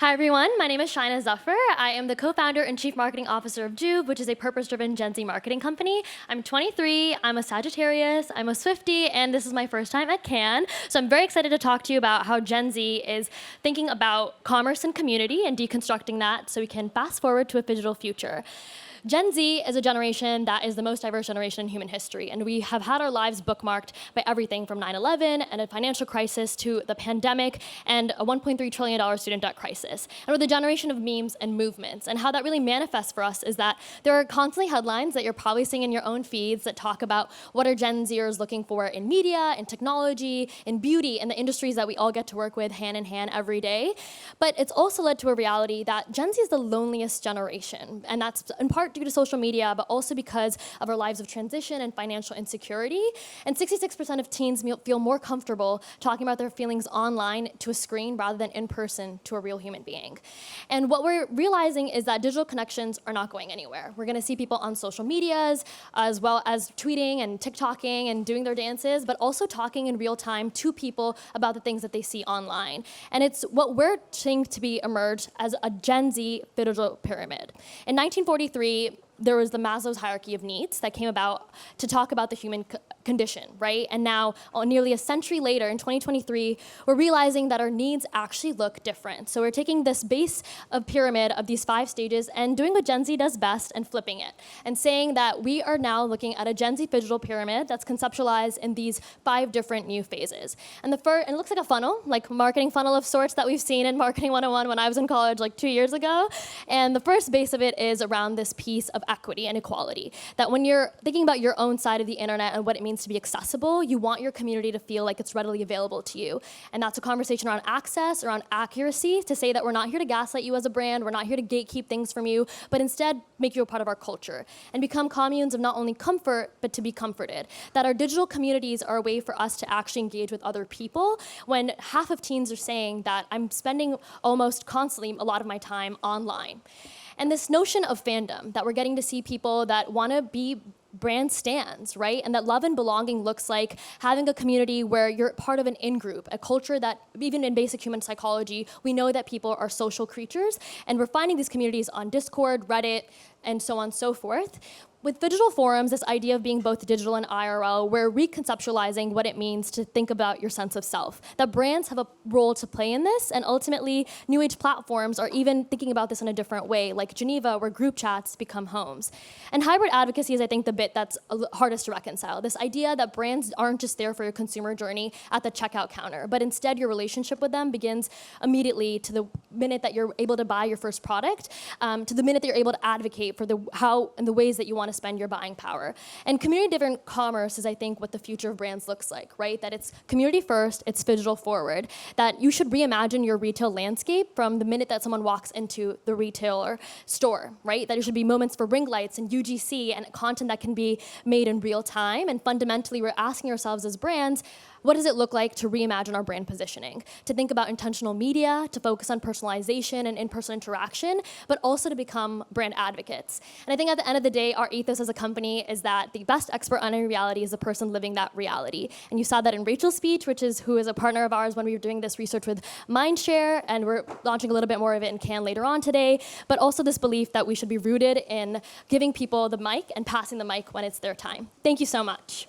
Hi everyone, my name is Shaina Zafar. I am the co-founder and chief marketing officer of JUV, which is a purpose-driven Gen Z marketing company. I'm 23, I'm a Sagittarius, I'm a Swiftie, and this is my first time at Cannes. So I'm very excited to talk to you about how Gen Z is thinking about commerce and community and deconstructing that so we can fast forward to a digital future. Gen Z is a generation that is the most diverse generation in human history, and we have had our lives bookmarked by everything from 9/11 and a financial crisis to the pandemic and a $1.3 trillion student debt crisis. And we're the generation of memes and movements, and how that really manifests for us is that there are constantly headlines that you're probably seeing in your own feeds that talk about what are Gen Zers looking for in media, in technology, in beauty, in the industries that we all get to work with hand in hand every day. But it's also led to a reality that Gen Z is the loneliest generation, and that's in part due to social media, but also because of our lives of transition and financial insecurity. And 66% of teens feel more comfortable talking about their feelings online to a screen rather than in person to a real human being. And what we're realizing is that digital connections are not going anywhere. We're gonna see people on social medias, as well as tweeting and TikToking and doing their dances, but also talking in real time to people about the things that they see online. And it's what we're seeing to be emerged as a Gen Z digital pyramid. In 1943, there was the Maslow's hierarchy of needs that came about to talk about the human condition, right? And now, nearly a century later, in 2023, we're realizing that our needs actually look different. So we're taking this base of pyramid of these 5 stages and doing what Gen Z does best and flipping it, and saying that we are now looking at a Gen Z digital pyramid that's conceptualized in these 5 different new phases. And it looks like a funnel, like a marketing funnel of sorts that we've seen in Marketing 101 when I was in college like 2 years ago. And the first base of it is around this piece of equity and equality, that when you're thinking about your own side of the internet and what it means to be accessible, you want your community to feel like it's readily available to you. And that's a conversation around access, around accuracy, to say that we're not here to gaslight you as a brand, we're not here to gatekeep things from you, but instead make you a part of our culture and become communes of not only comfort, but to be comforted. That our digital communities are a way for us to actually engage with other people, when half of teens are saying that I'm spending almost constantly a lot of my time online. And this notion of fandom, that we're getting to see people that want to be brand stans, right? And that love and belonging looks like having a community where you're part of an in-group, a culture that, even in basic human psychology, we know that people are social creatures, and we're finding these communities on Discord, Reddit, and so on and so forth. With digital forums, this idea of being both digital and IRL, we're reconceptualizing what it means to think about your sense of self. That brands have a role to play in this, and ultimately, new age platforms are even thinking about this in a different way, like Geneva, where group chats become homes. And hybrid advocacy is, I think, the bit that's hardest to reconcile. This idea that brands aren't just there for your consumer journey at the checkout counter, but instead your relationship with them begins immediately to the minute that you're able to buy your first product, to the minute that you're able to advocate for the how and the ways that you want to spend your buying power. And community-driven commerce is, I think, what the future of brands looks like, right? That it's community first, it's digital forward, that you should reimagine your retail landscape from the minute that someone walks into the retailer store, right? That there should be moments for ring lights and UGC and content that can be made in real time. And fundamentally, we're asking ourselves as brands, what does it look like to reimagine our brand positioning? To think about intentional media, to focus on personalization and in-person interaction, but also to become brand advocates. And I think at the end of the day, our ethos as a company is that the best expert on any reality is the person living that reality. And you saw that in Rachel's speech, who is a partner of ours when we were doing this research with Mindshare, and we're launching a little bit more of it in Cannes later on today, but also this belief that we should be rooted in giving people the mic and passing the mic when it's their time. Thank you so much.